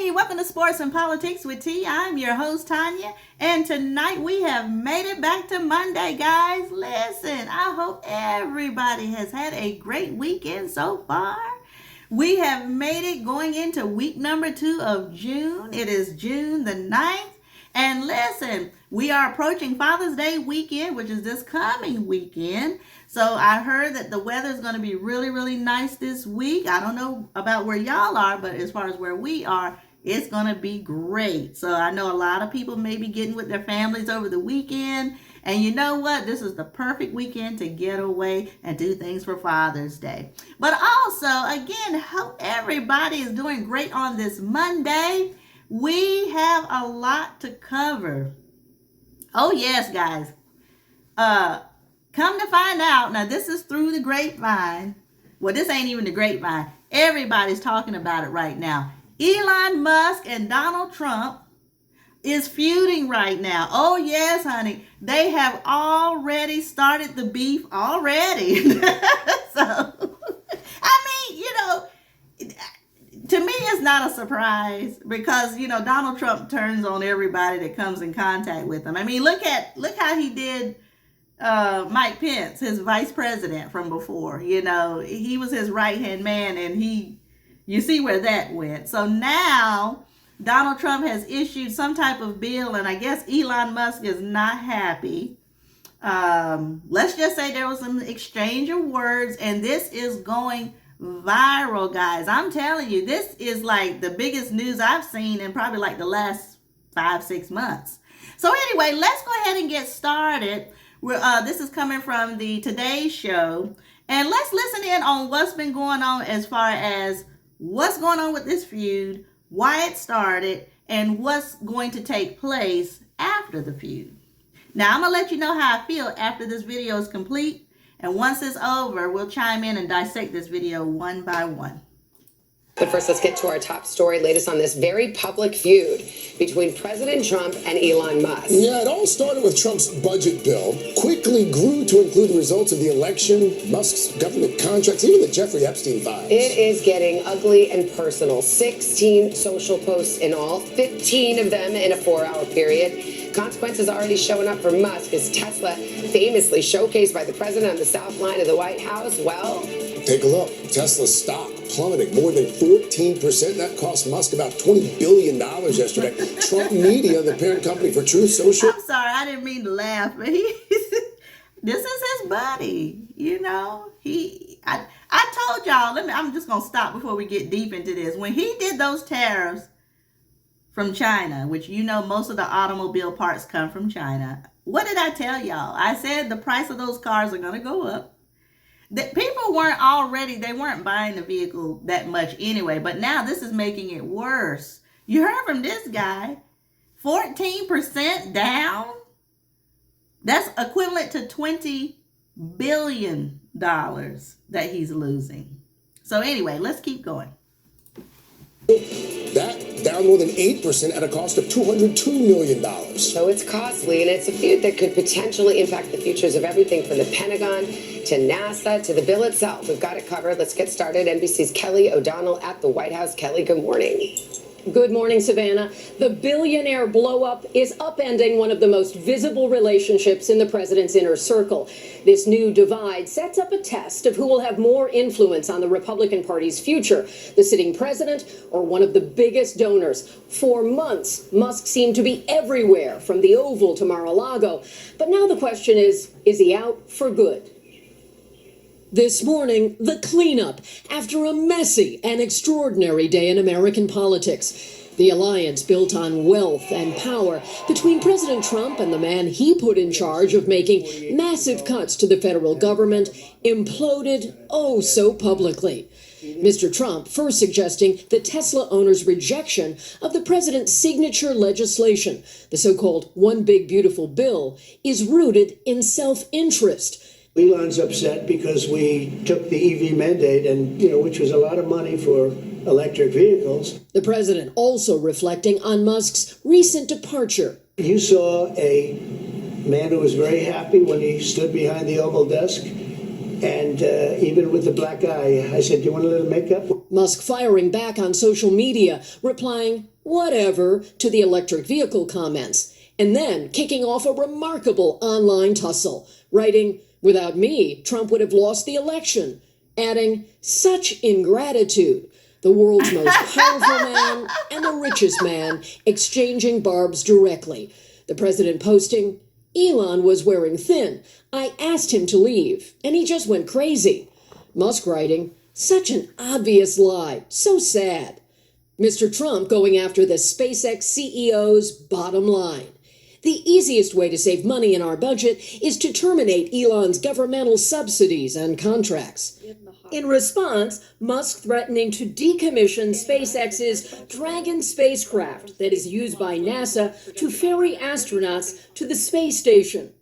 morning. Welcome to Sports and Politics with T. I'm your host, Tanya. And tonight we have made it back to Monday, guys. Listen, I hope everybody has had a great weekend so far. We have made it going into week number 2 of June. It is June the 9th. And listen, we are approaching Father's Day weekend, which is this coming weekend. So I heard that the weather is going to be really, really nice this week. I don't know about where y'all are, but as far as where we are, it's going to be great. So I know a lot of people may be getting with their families over the weekend. And you know what? This is the perfect weekend to get away and do things for Father's Day. But also, again, hope everybody is doing great on this Monday. We have a lot to cover. Oh, yes, guys. Come to find out, now this is through the grapevine. Well, this ain't even the grapevine. Everybody's talking about it right now. Elon Musk and Donald Trump is feuding right now. Oh, yes, honey. They have already started the beef already. So, I mean, to me, it's not a surprise because, Donald Trump turns on everybody that comes in contact with him. I mean, look how he did Mike Pence, his vice president from before. He was his right-hand man, and you see where that went. So now Donald Trump has issued some type of bill, and I guess Elon Musk is not happy. Let's just say there was an exchange of words, and this is going viral, guys. I'm telling you, this is like the biggest news I've seen in probably like the last 5-6 months. So anyway, let's go ahead and get started. This is coming from the Today Show, and let's listen in on what's been going on as far as what's going on with this feud, why it started, and what's going to take place after the feud. Now, I'm going to let you know how I feel after this video is complete. And once it's over, we'll chime in and dissect this video one by one. But first, let's get to our top story. Latest on this very public feud between President Trump and Elon Musk. Yeah, it all started with Trump's budget bill, quickly grew to include the results of the election, Musk's government contracts, even the Jeffrey Epstein files. It is getting ugly and personal. 16 social posts in all, 15 of them in a 4-hour period. Consequences already showing up for Musk as Tesla, famously showcased by the president on the south line of the White House. Well, take a look. Tesla's stock plummeting more than 14%. That cost Musk about $20 billion yesterday. Trump Media, the parent company for Truth Social. I'm sorry, I didn't mean to laugh, but this is his buddy. I told y'all, I'm just going to stop before we get deep into this. When he did those tariffs from China, which most of the automobile parts come from China. What did I tell y'all? I said the price of those cars are going to go up. That people weren't buying the vehicle that much anyway, but now this is making it worse. You heard from this guy, 14% down. That's equivalent to $20 billion that he's losing. So anyway, let's keep going. That down more than 8% at a cost of $202 million. So it's costly, and it's a feud that could potentially impact the futures of everything from the Pentagon to NASA to the bill itself. We've got it covered. Let's get started. NBC's Kelly O'Donnell at the White House. Kelly, good morning. Good morning, Savannah. The billionaire blow-up is upending one of the most visible relationships in the president's inner circle. This new divide sets up a test of who will have more influence on the Republican Party's future, the sitting president or one of the biggest donors. For months, Musk seemed to be everywhere, from the Oval to Mar-a-Lago. But now the question is he out for good? This morning, the cleanup after a messy and extraordinary day in American politics. The alliance built on wealth and power between President Trump and the man he put in charge of making massive cuts to the federal government imploded oh so publicly. Mr. Trump first suggesting the Tesla owner's rejection of the president's signature legislation, the so-called One Big Beautiful Bill, is rooted in self-interest. Elon's upset because we took the EV mandate and, which was a lot of money for electric vehicles. The president also reflecting on Musk's recent departure. You saw a man who was very happy when he stood behind the Oval desk And even with the black eye, I said, "Do you want a little makeup?" Musk firing back on social media, replying, "whatever," to the electric vehicle comments, and then kicking off a remarkable online tussle, writing, "Without me, Trump would have lost the election," adding, "Such ingratitude." The world's most powerful man and the richest man exchanging barbs directly. The president posting, "Elon was wearing thin. I asked him to leave, and he just went crazy." Musk writing, "Such an obvious lie. So sad." Mr. Trump going after the SpaceX CEO's bottom line. The easiest way to save money in our budget is to terminate Elon's governmental subsidies and contracts. In response, Musk threatening to decommission SpaceX's Dragon spacecraft that is used by NASA to ferry astronauts to the space station.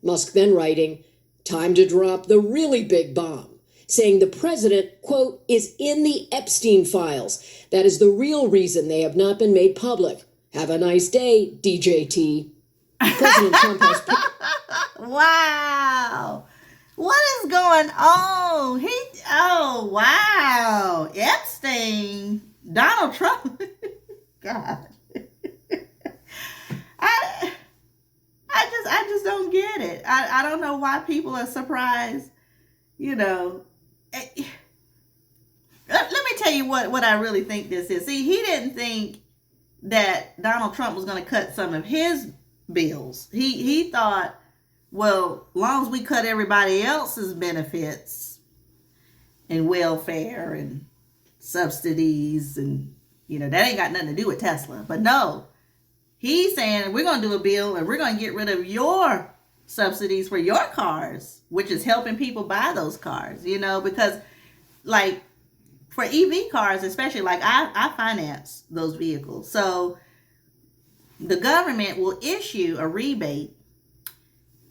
Musk then writing, "Time to drop the really big bomb," saying the president, quote, "is in the Epstein files. That is the real reason they have not been made public. Have a nice day, DJT." President Trump has... Wow. What is going on? Oh, wow. Epstein. Donald Trump. God. I just don't get it. I don't know why people are surprised. You know, let me tell you what I really think this is. See, he didn't think that Donald Trump was going to cut some of his bills. He thought, well, as long as we cut everybody else's benefits and welfare and subsidies and, you know, that ain't got nothing to do with Tesla. But no, he's saying we're going to do a bill and we're going to get rid of your subsidies for your cars, which is helping people buy those cars, you know, because like for EV cars, especially, like I finance those vehicles. So the government will issue a rebate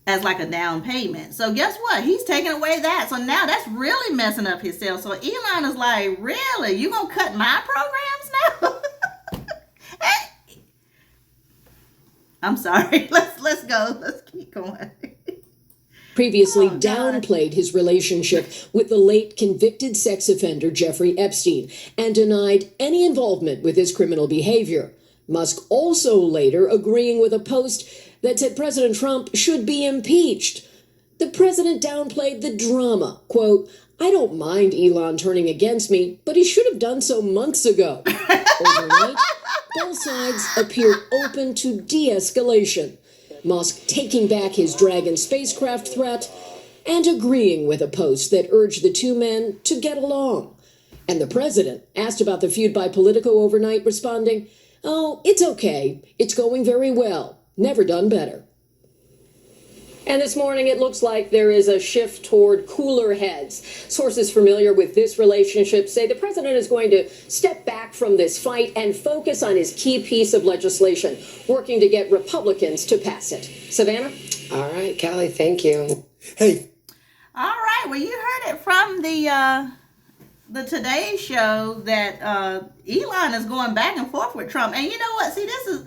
as like a down payment. So guess what? He's taking away that. So now that's really messing up his sales. So Elon is like, really? You gonna cut my programs now? Hey. I'm sorry. Let's go. Let's keep going. Previously downplayed his relationship with the late convicted sex offender Jeffrey Epstein and denied any involvement with his criminal behavior. Musk also later agreeing with a post that said President Trump should be impeached. The president downplayed the drama. Quote, "I don't mind Elon turning against me, but he should have done so months ago." Overnight, both sides appeared open to de-escalation. Musk taking back his Dragon spacecraft threat and agreeing with a post that urged the two men to get along. And the president, asked about the feud by Politico overnight, responding, "Oh, it's okay. It's going very well. Never done better." And this morning, it looks like there is a shift toward cooler heads. Sources familiar with this relationship say the president is going to step back from this fight and focus on his key piece of legislation, working to get Republicans to pass it. Savannah? All right, Kelly, thank you. Hey. All right. Well, you heard it from the Today Show that Elon is going back and forth with Trump. And you know what? See, this is,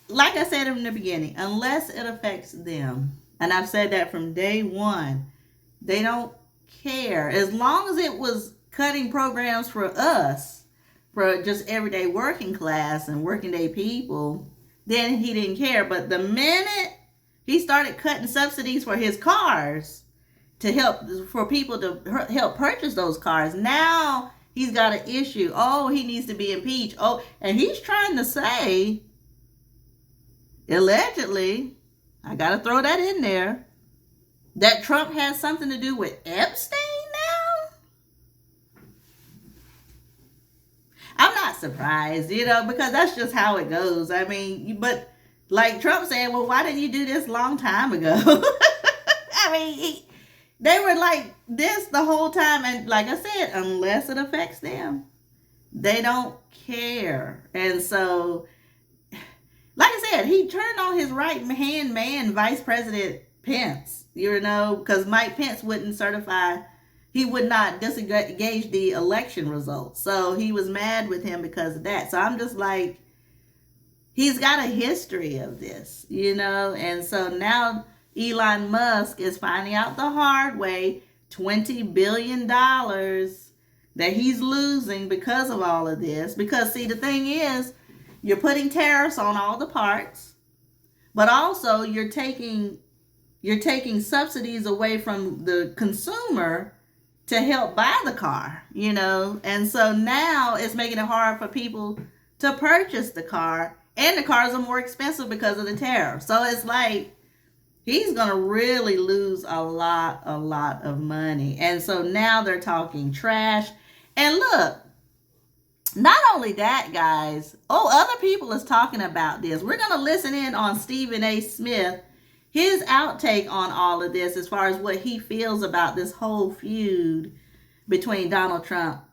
like I said in the beginning, unless it affects them, and I've said that from day one, they don't care. As long as it was cutting programs for us, for just everyday working class and working day people, then he didn't care. But the minute he started cutting subsidies for his cars to help for people to help purchase those cars, now he's got an issue. Oh, he needs to be impeached. Oh, and he's trying to say, allegedly, I got to throw that in there, that Trump has something to do with Epstein now? I'm not surprised, you know, because that's just how it goes. I mean, but like Trump saying, well, why didn't you do this a long time ago? I mean, they were like this the whole time. And like I said, unless it affects them, they don't care. And so, like I said, he turned on his right-hand man, Vice President Pence, you know, because Mike Pence wouldn't certify, he would not disengage the election results. So he was mad with him because of that. So I'm just like, he's got a history of this, you know, and so now Elon Musk is finding out the hard way $20 billion that he's losing because of all of this. Because, see, the thing is, you're putting tariffs on all the parts, but also you're taking subsidies away from the consumer to help buy the car, you know? And so now it's making it hard for people to purchase the car, and the cars are more expensive because of the tariff. So it's like he's going to really lose a lot of money. And so now they're talking trash. And look, not only that, guys, other people is talking about this. We're going to listen in on Stephen A. Smith, his outtake on all of this as far as what he feels about this whole feud between Donald Trump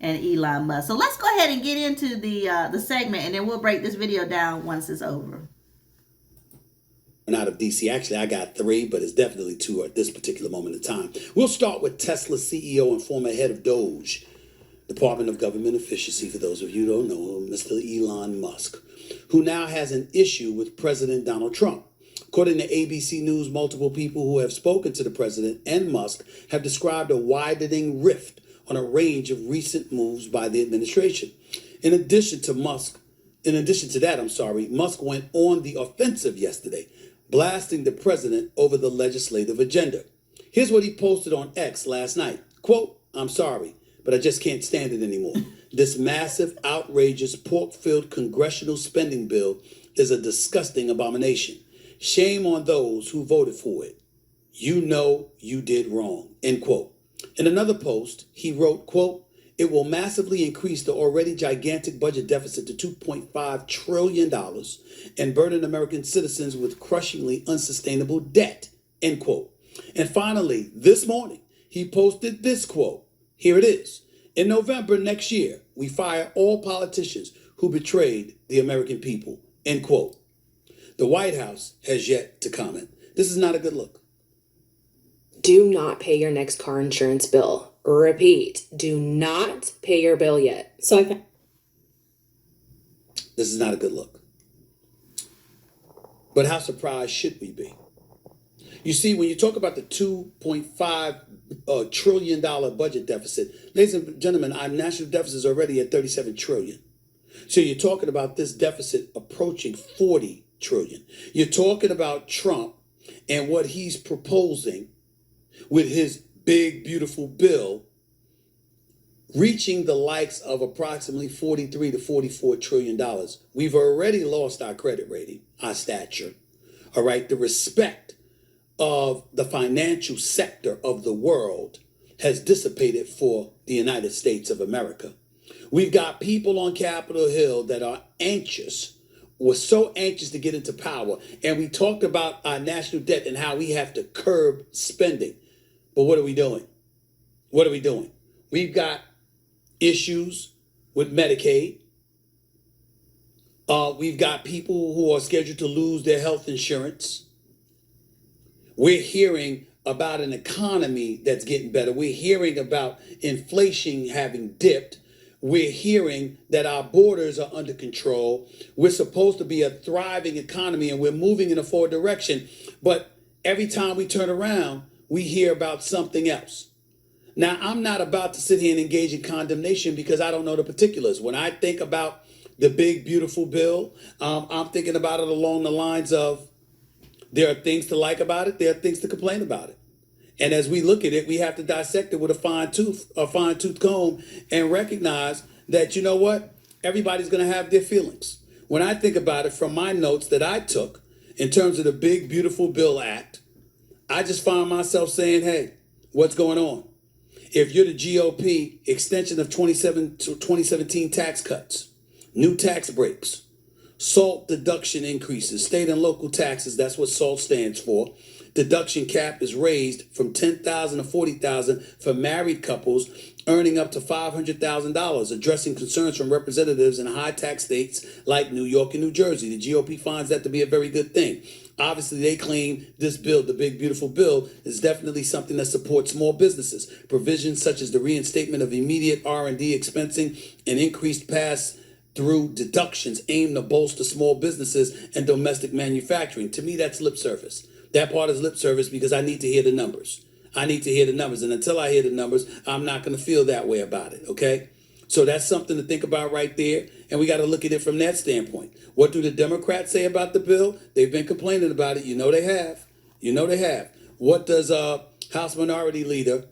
and Elon Musk. So let's go ahead and get into the segment, and then we'll break this video down once it's over. Out of DC. Actually, I got 3, but it's definitely 2 at this particular moment in time. We'll start with Tesla CEO and former head of Doge, Department of Government Efficiency, for those of you who don't know, Mr. Elon Musk, who now has an issue with President Donald Trump. According to ABC News, multiple people who have spoken to the president and Musk have described a widening rift on a range of recent moves by the administration. In addition to that, Musk went on the offensive yesterday, blasting the president over the legislative agenda. Here's what he posted on X last night. Quote, "I'm sorry, but I just can't stand it anymore. This massive, outrageous, pork-filled congressional spending bill is a disgusting abomination. Shame on those who voted for it. You know you did wrong." End quote. In another post, he wrote, quote, "It will massively increase the already gigantic budget deficit to $2.5 trillion and burden American citizens with crushingly unsustainable debt." End quote. And finally, this morning, he posted this quote. Here it is. "In November next year, we fire all politicians who betrayed the American people." End quote. The White House has yet to comment. This is not a good look. Do not pay your next car insurance bill. Repeat, do not pay your bill yet. This is not a good look. But how surprised should we be? You see, when you talk about the $2.5 trillion budget deficit, ladies and gentlemen, our national deficit is already at $37 trillion. So you're talking about this deficit approaching $40 trillion. You're talking about Trump and what he's proposing with his big, beautiful bill, reaching the likes of approximately $43 to $44 trillion. We've already lost our credit rating, our stature, all right? The respect of the financial sector of the world has dissipated for the United States of America. We've got people on Capitol Hill that are anxious, were so anxious to get into power. And we talked about our national debt and how we have to curb spending. But what are we doing? What are we doing? We've got issues with Medicaid. We've got people who are scheduled to lose their health insurance. We're hearing about an economy that's getting better. We're hearing about inflation having dipped. We're hearing that our borders are under control. We're supposed to be a thriving economy and we're moving in a forward direction. But every time we turn around, we hear about something else. Now, I'm not about to sit here and engage in condemnation because I don't know the particulars. When I think about the big, beautiful bill, I'm thinking about it along the lines of there are things to like about it. There are things to complain about it. And as we look at it, we have to dissect it with a fine tooth comb and recognize that, you know what? Everybody's going to have their feelings. When I think about it from my notes that I took in terms of the Big Beautiful Bill Act, I just find myself saying, hey, what's going on? If you're the GOP, extension of 2017 tax cuts, new tax breaks, SALT deduction increases, state and local taxes, that's what SALT stands for. Deduction cap is raised from $10,000 to $40,000 for married couples earning up to $500,000, addressing concerns from representatives in high tax states like New York and New Jersey. The GOP finds that to be a very good thing. Obviously, they claim this bill, the Big Beautiful Bill, is definitely something that supports small businesses. Provisions such as the reinstatement of immediate R&D expensing and increased pass-through deductions aim to bolster small businesses and domestic manufacturing. To me, that's lip service. That part is lip service because I need to hear the numbers. I need to hear the numbers. And until I hear the numbers, I'm not going to feel that way about it, okay? So that's something to think about right there. And we got to look at it from that standpoint. What do the Democrats say about the bill? They've been complaining about it. You know they have. You know they have. What does House Minority Leader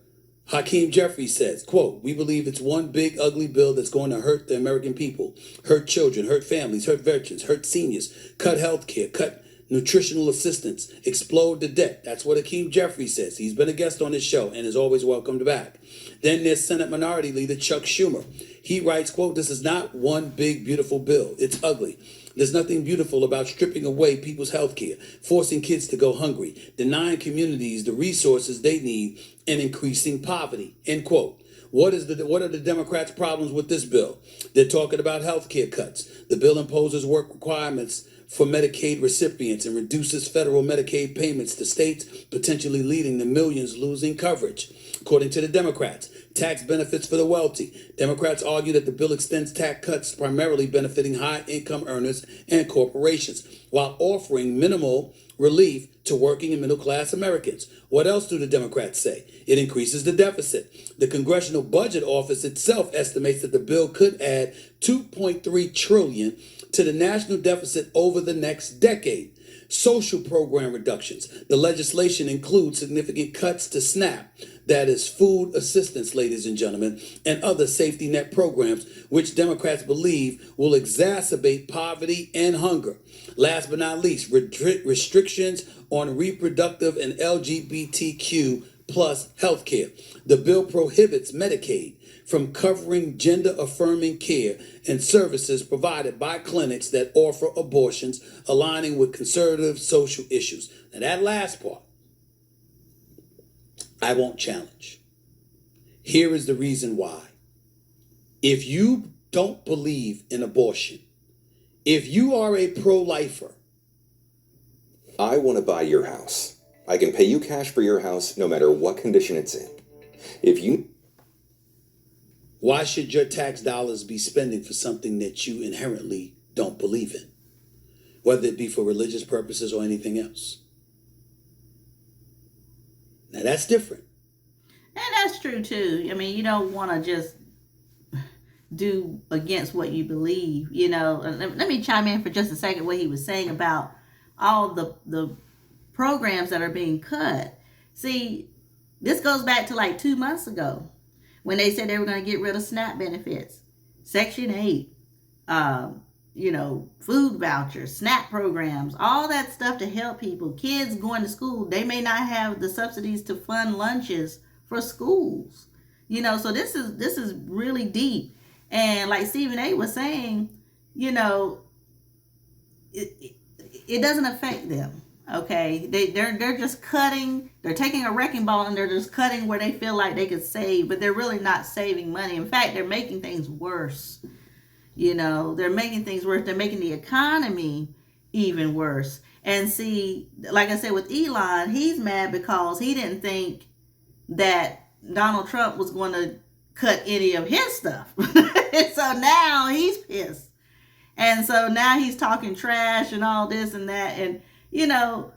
Hakeem Jeffries says, quote, "We believe it's one big ugly bill that's going to hurt the American people, hurt children, hurt families, hurt veterans, hurt seniors, cut health care, cut nutritional assistance, explode the debt." That's what Hakeem Jeffries says. He's been a guest on this show and is always welcomed back. Then there's Senate Minority Leader Chuck Schumer. He writes, quote, "This is not one big beautiful bill. It's ugly. There's nothing beautiful about stripping away people's health care, forcing kids to go hungry, denying communities the resources they need, and increasing poverty," end quote. What are the Democrats' problems with this bill? They're talking about health care cuts. The bill imposes work requirements for Medicaid recipients and reduces federal Medicaid payments to states, potentially leading to millions losing coverage. According to the Democrats, tax benefits for the wealthy. Democrats argue that the bill extends tax cuts primarily benefiting high-income earners and corporations, while offering minimal relief to working and middle-class Americans. What else do the Democrats say? It increases the deficit. The Congressional Budget Office itself estimates that the bill could add $2.3 trillion to the national deficit over the next decade. Social program reductions. The legislation includes significant cuts to SNAP, that is food assistance, ladies and gentlemen, and other safety net programs, which Democrats believe will exacerbate poverty and hunger. Last but not least, restrictions on reproductive and LGBTQ plus health care. The bill prohibits Medicaid from covering gender-affirming care and services provided by clinics that offer abortions, aligning with conservative social issues. Now that last part, I won't challenge. Here is the reason why. If you don't believe in abortion, if you are a pro-lifer, I want to buy your house. I can pay you cash for your house no matter what condition it's in. Why should your tax dollars be spending for something that you inherently don't believe in, whether it be for religious purposes or anything else? Now that's different. And that's true too. I mean, you don't want to just do against what you believe, you know. Let me chime in for just a second what he was saying about all the programs that are being cut. See, this goes back to like 2 months ago when they said they were going to get rid of SNAP benefits, Section 8, food vouchers, SNAP programs, all that stuff to help people. Kids going to school, they may not have the subsidies to fund lunches for schools. You know, so this is really deep. And like Stephen A was saying, you know, it doesn't affect them. Okay, they're just cutting. They're taking a wrecking ball and they're just cutting where they feel like they could save, but they're really not saving money. In fact, they're making things worse. You know, they're making things worse. They're making the economy even worse. And see, like I said with Elon, he's mad because he didn't think that Donald Trump was going to cut any of his stuff. And so now he's pissed. And so now he's talking trash and all this and that. And you know,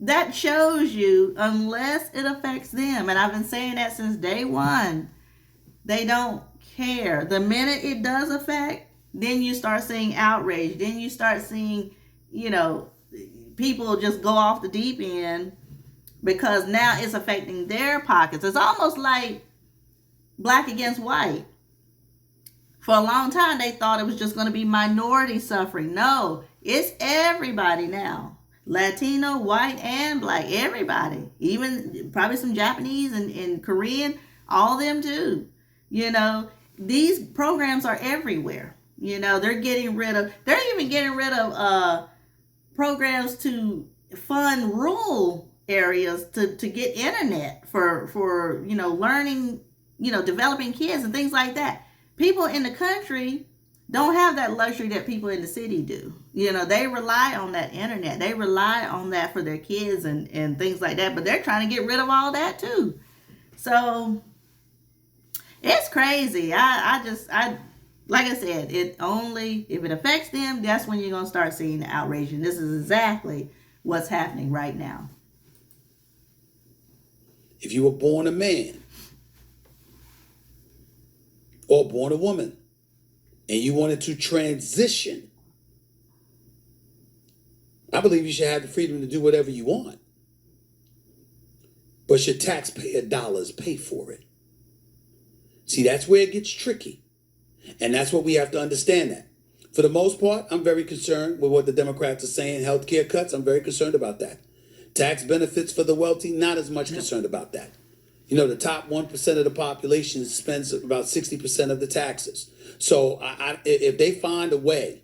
that shows you, unless it affects them, and I've been saying that since day one, they don't care. The minute it does affect, then you start seeing outrage. Then you start seeing, you know, people just go off the deep end because now it's affecting their pockets. It's almost like black against white. For a long time, they thought it was just going to be minority suffering. No, it's everybody now. Latino, white, and black, everybody, even probably some Japanese and Korean, all them too. You know, these programs are everywhere. You know, they're even getting rid of programs to fund rural areas to get internet for you know, learning, you know, developing kids and things like that. People in the country don't have that luxury that people in the city do. You know, they rely on that internet. They rely on that for their kids and things like that. But they're trying to get rid of all that too. So it's crazy. I like I said, if it affects them, that's when you're going to start seeing the outrage. And this is exactly what's happening right now. if you were born a man or born a woman and you wanted to transition, I believe you should have the freedom to do whatever you want. But your taxpayer dollars pay for it. See, that's where it gets tricky. And that's what we have to understand that. For the most part, I'm very concerned with what the Democrats are saying. Healthcare cuts, I'm very concerned about that. Tax benefits for the wealthy, not as much concerned about that. You know, the top 1% of the population spends about 60% of the taxes. So if they find a way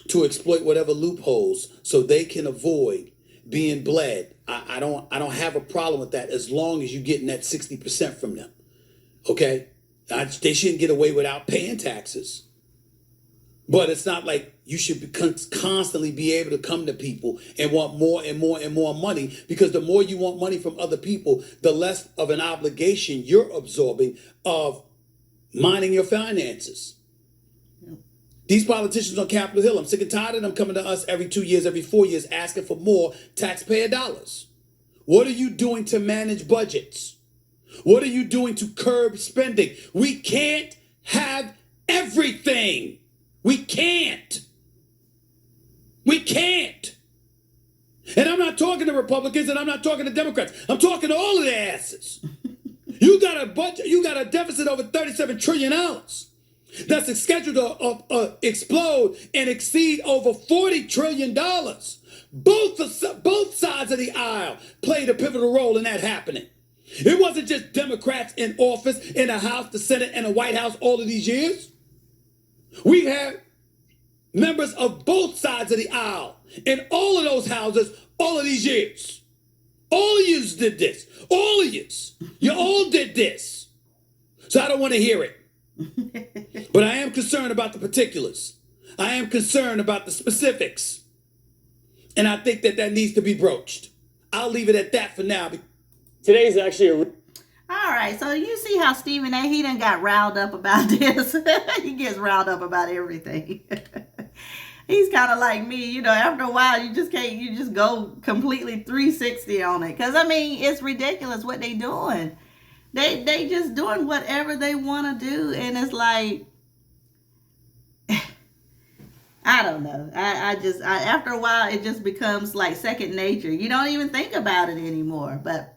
to exploit whatever loopholes so they can avoid being bled, I don't have a problem with that as long as you're getting that 60% from them. Okay? They shouldn't get away without paying taxes. But it's not like you should constantly be able to come to people and want more and more and more money, because the more you want money from other people, the less of an obligation you're absorbing of minding your finances. These politicians on Capitol Hill, I'm sick and tired of them coming to us every 2 years, every 4 years, asking for more taxpayer dollars. What are you doing to manage budgets? What are you doing to curb spending? We can't have everything. We can't. We can't. And I'm not talking to Republicans and I'm not talking to Democrats. I'm talking to all of their asses. You got a budget, you got a deficit over $37 trillion that's scheduled to explode and exceed over $40 trillion. Both sides of the aisle played a pivotal role in that happening. It wasn't just Democrats in office in the House, the Senate, and the White House all of these years. We've had members of both sides of the aisle in all of those houses all of these years. All of you did this. All of you. You all did this. So I don't want to hear it. But I am concerned about the particulars. I am concerned about the specifics. And I think that needs to be broached. I'll leave it at that for now. Today's actually All right, so you see how Stephen A., he done got riled up about this. He gets riled up about everything. He's kind of like me, you know, after a while, you just go completely 360 on it. Because, I mean, it's ridiculous what they doing. They just doing whatever they want to do. And it's like, I don't know. After a while, it just becomes like second nature. You don't even think about it anymore. But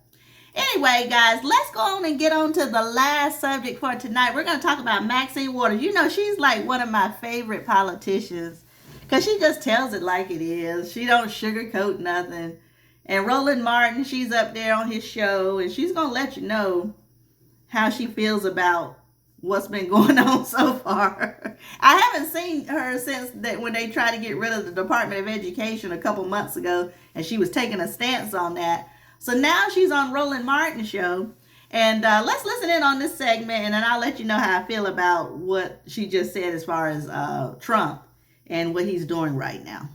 anyway, guys, let's go on and get on to the last subject for tonight. We're going to talk about Maxine Waters. You know, she's like one of my favorite politicians because she just tells it like it is. She don't sugarcoat nothing. And Roland Martin, she's up there on his show, and she's going to let you know how she feels about what's been going on so far. I haven't seen her since that when they tried to get rid of the Department of Education a couple months ago, and she was taking a stance on that. So now she's on Roland Martin's show. And let's listen in on this segment, and then I'll let you know how I feel about what she just said as far as Trump and what he's doing right now.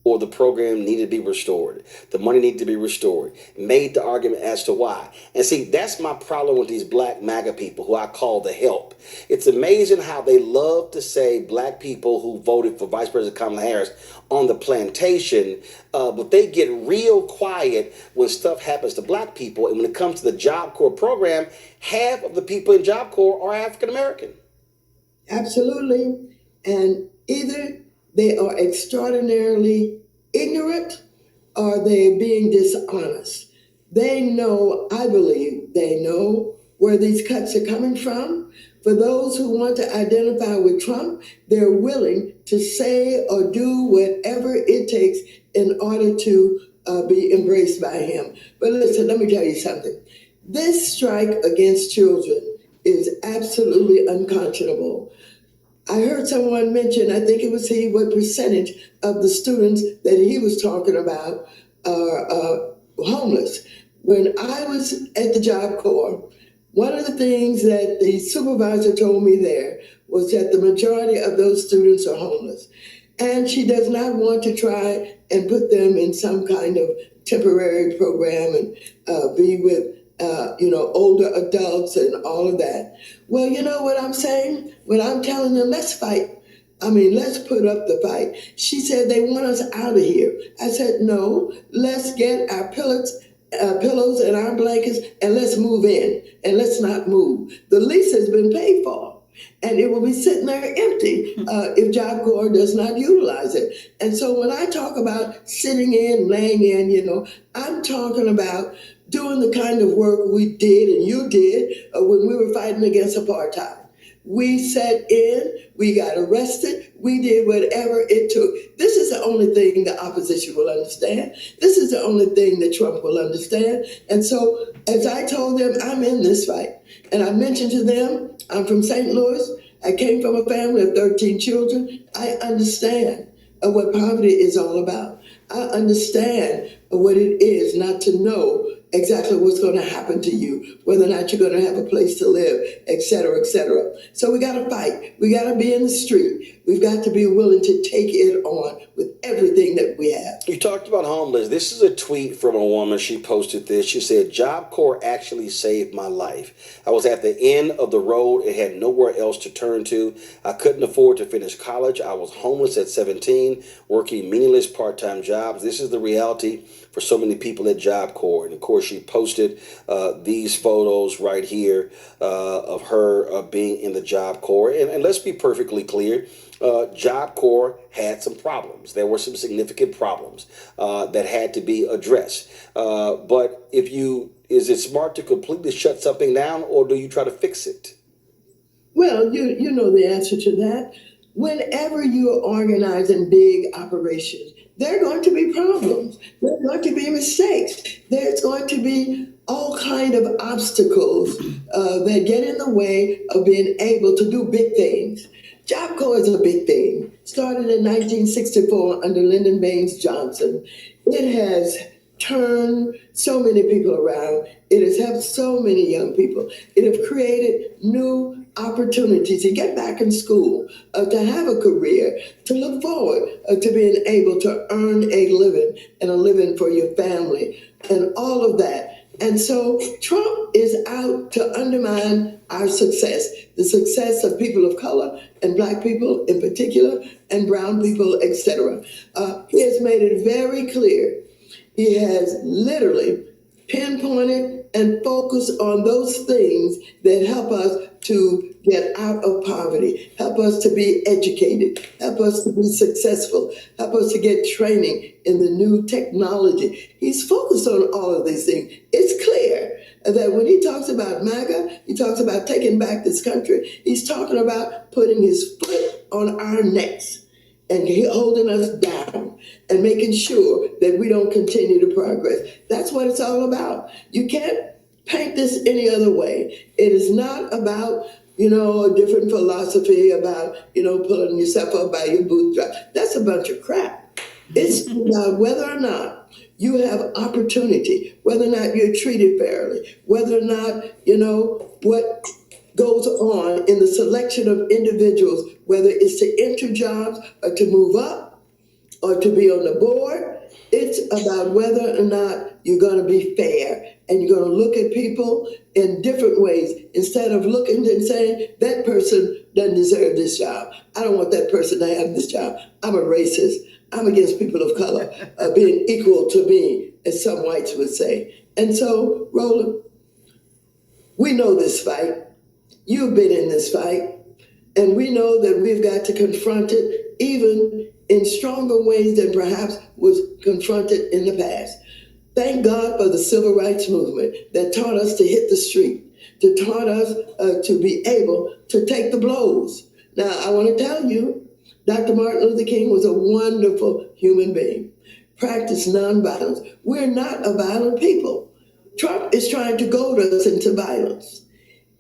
Or the program needed to be restored. The money needed to be restored. Made the argument as to why. And see, that's my problem with these black MAGA people who I call the help. It's amazing how they love to say black people who voted for Vice President Kamala Harris on the plantation, but they get real quiet when stuff happens to black people. And when it comes to the Job Corps program, half of the people in Job Corps are African American. Absolutely. And either they are extraordinarily ignorant or they're being dishonest. They know, I believe, they know where these cuts are coming from. For those who want to identify with Trump, they're willing to say or do whatever it takes in order to be embraced by him. But listen, let me tell you something. This strike against children is absolutely unconscionable. I heard someone mention, I think it was he, what percentage of the students that he was talking about are homeless. When I was at the Job Corps, one of the things that the supervisor told me there was that the majority of those students are homeless. And she does not want to try and put them in some kind of temporary program and be with older adults and all of that. Well, you know what I'm saying? When I'm telling them, let's fight. I mean, let's put up the fight. She said they want us out of here. I said, no, let's get our pellets pillows and our blankets, and let's move in and let's not move. The lease has been paid for, and it will be sitting there empty if Job Corps does not utilize it. And so when I talk about sitting in, laying in, I'm talking about doing the kind of work we did and you did when we were fighting against apartheid. We sat in, we got arrested, we did whatever it took. This is the only thing the opposition will understand. This is the only thing that Trump will understand. And so, as I told them, I'm in this fight. And I mentioned to them, I'm from St. Louis. I came from a family of 13 children. I understand what poverty is all about. I understand what it is not to know exactly what's going to happen to you, whether or not you're going to have a place to live, et cetera, et cetera. So we got to fight. We got to be in the street. We've got to be willing to take it on with everything that we have. You talked about homeless. This is a tweet from a woman. She posted this. She said, Job Corps actually saved my life. I was at the end of the road and had nowhere else to turn to. I couldn't afford to finish college. I was homeless at 17, working meaningless part-time jobs. This is the reality for so many people at Job Corps. And of course, she posted these photos right here of her being in the Job Corps. And let's be perfectly clear. Job Corps had some problems. There were some significant problems that had to be addressed. But is it smart to completely shut something down, or do you try to fix it? Well, you know the answer to that. Whenever you are organizing big operations, there are going to be problems. There are going to be mistakes. There's going to be all kind of obstacles that get in the way of being able to do big things. Job Corps is a big thing. Started in 1964 under Lyndon Baines Johnson. It has turned so many people around. It has helped so many young people. It has created new opportunities to get back in school, to have a career, to look forward to being able to earn a living and a living for your family and all of that. And so Trump is out to undermine our success, the success of people of color and Black people in particular, and brown people, etc. He has made it very clear. He has literally pinpointed and focused on those things that help us to get out of poverty, help us to be educated, help us to be successful, help us to get training in the new technology. He's focused on all of these things. It's clear that when he talks about MAGA, he talks about taking back this country, he's talking about putting his foot on our necks and holding us down and making sure that we don't continue to progress. That's what it's all about. You can't paint this any other way. It is not about, a different philosophy about, pulling yourself up by your bootstraps. That's a bunch of crap. It's about whether or not you have opportunity, whether or not you're treated fairly, whether or not, what goes on in the selection of individuals, whether it's to enter jobs or to move up or to be on the board. It's about whether or not you're going to be fair and you're going to look at people in different ways instead of looking and saying, that person doesn't deserve this job. I don't want that person to have this job. I'm a racist. I'm against people of color being equal to me, as some whites would say. And so, Roland, we know this fight. You've been in this fight. And we know that we've got to confront it even in stronger ways than perhaps was confronted in the past. Thank God for the civil rights movement that taught us to hit the street, that taught us to be able to take the blows. Now, I want to tell you, Dr. Martin Luther King was a wonderful human being, practiced nonviolence. We're not a violent people. Trump is trying to goad us into violence.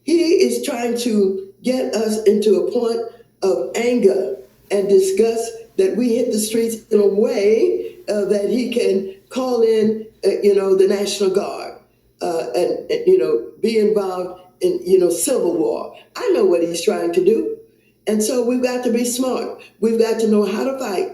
He is trying to get us into a point of anger and disgust that we hit the streets in a way that he can call in, the National Guard and be involved in, civil war. I know what he's trying to do. And so we've got to be smart. We've got to know how to fight.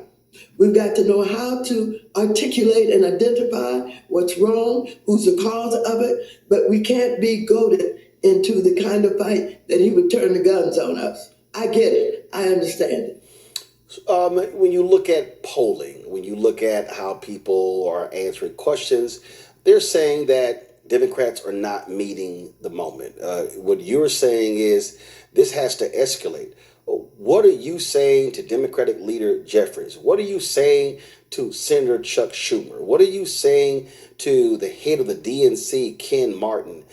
We've got to know how to articulate and identify what's wrong, who's the cause of it, but we can't be goaded into the kind of fight that he would turn the guns on us. I get it. I understand it. When you look at polling, when you look at how people are answering questions, They're saying that Democrats are not meeting the moment. What you're saying is this has to escalate. What are you saying to Democratic leader Jeffries? What are you saying to Senator Chuck Schumer? What are you saying to the head of the DNC, Ken Martin?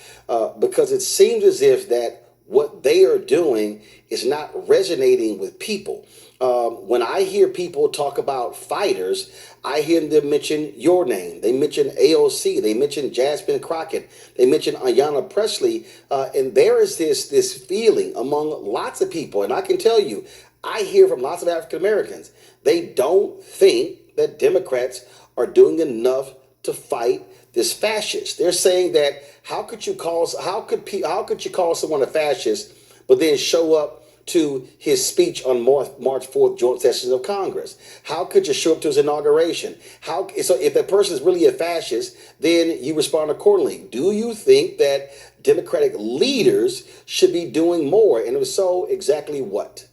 Because it seems as if that what they are doing is not resonating with people. When I hear people talk about fighters, I hear them mention your name. They mention AOC. They mention Jasmine Crockett. They mention Ayanna Pressley. And there is this feeling among lots of people. And I can tell you, I hear from lots of African Americans. They don't think that Democrats are doing enough to fight this fascist. They're saying that how could you call someone a fascist, but then show up to his speech on March 4th, joint sessions of Congress? How could you show up to his inauguration? So if that person is really a fascist, then you respond accordingly. Do you think that Democratic leaders should be doing more? And if so, exactly what?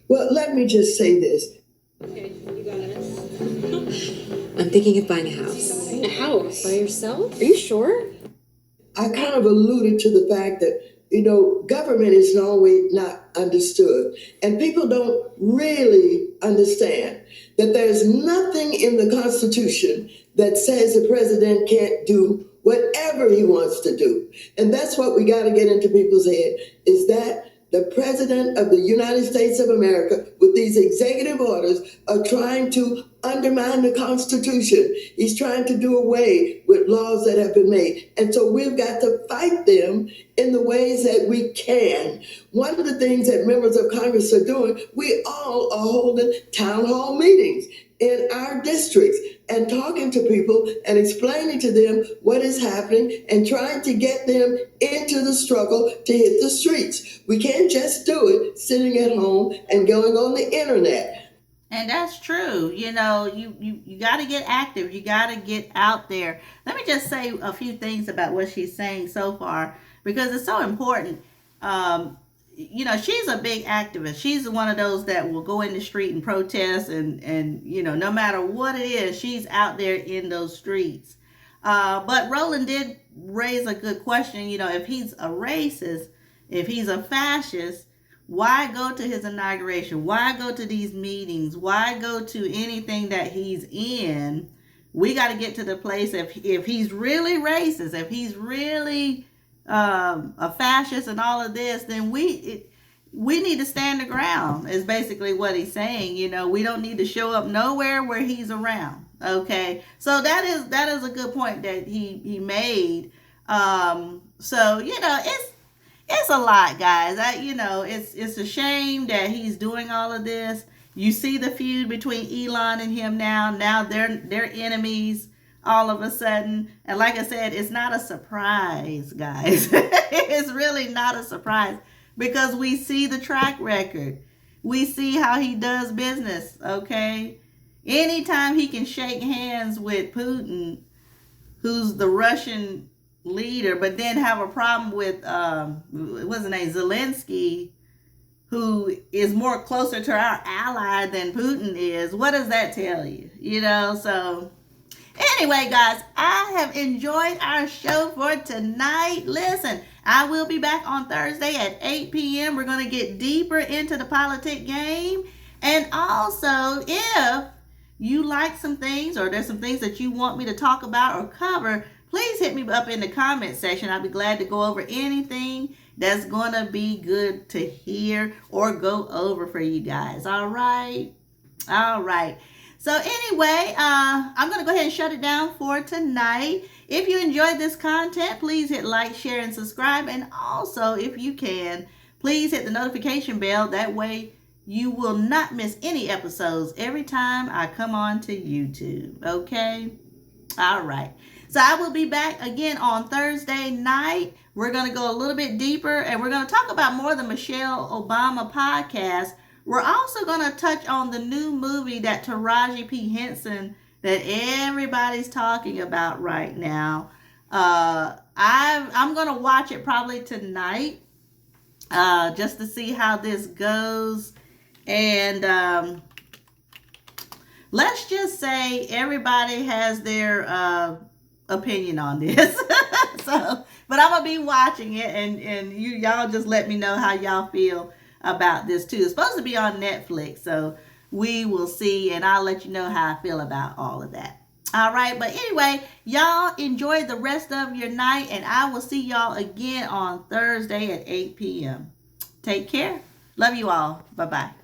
Well, let me just say this. Okay, you got it. I'm thinking of buying a house. A house? By yourself? Are you sure? I kind of alluded to the fact that, government is always not understood. And people don't really understand that there's nothing in the Constitution that says the president can't do whatever he wants to do. And that's what we got to get into people's head, is that the President of the United States of America, with these executive orders, are trying to undermine the Constitution. He's trying to do away with laws that have been made. And so we've got to fight them in the ways that we can. One of the things that members of Congress are doing, we all are holding town hall meetings in our districts and talking to people and explaining to them what is happening and trying to get them into the struggle to hit the streets. We can't just do it sitting at home and going on the internet. And that's true. You got to get active. You got to get out there. Let me just say a few things about what she's saying so far, because it's so important. She's a big activist. She's one of those that will go in the street and protest and no matter what it is, she's out there in those streets. But Roland did raise a good question. If he's a racist, if he's a fascist, why go to his inauguration? Why go to these meetings? Why go to anything that he's in? We got to get to the place if he's really racist, if he's really a fascist and all of this, then we need to stand the ground, is basically what he's saying. We don't need to show up nowhere where he's around. Okay, so that is a good point that he made. It's a lot, guys. It's a shame that he's doing all of this. You see the feud between Elon and him now. Now they're enemies all of a sudden. And like I said, it's not a surprise, guys. It's really not a surprise, because we see the track record. We see how he does business, okay? Anytime he can shake hands with Putin, who's the Russian leader, but then have a problem with what's his name, Zelensky, who is more closer to our ally than Putin is. What does that tell you? So anyway, guys, I have enjoyed our show for tonight. Listen, I will be back on Thursday at 8 p.m. We're going to get deeper into the politic game. And also, if you like some things, or there's some things that you want me to talk about or cover, please hit me up in the comment section. I'll be glad to go over anything that's going to be good to hear or go over for you guys. All right. So anyway, I'm going to go ahead and shut it down for tonight. If you enjoyed this content, please hit like, share, and subscribe. And also, if you can, please hit the notification bell. That way you will not miss any episodes every time I come on to YouTube. Okay? All right. So I will be back again on Thursday night. We're going to go a little bit deeper, and we're going to talk about more of the Michelle Obama podcast. We're also going to touch on the new movie that Taraji P. Henson, that everybody's talking about right now. I'm going to watch it probably tonight, just to see how this goes. And let's just say everybody has their opinion on this. So, but I'm gonna be watching it, and y'all just let me know how y'all feel about this too. It's supposed to be on Netflix, so we will see, and I'll let you know how I feel about all of that. All right, but anyway, y'all enjoy the rest of your night, and I will see y'all again on Thursday at 8 p.m. Take care. Love you all. Bye-bye.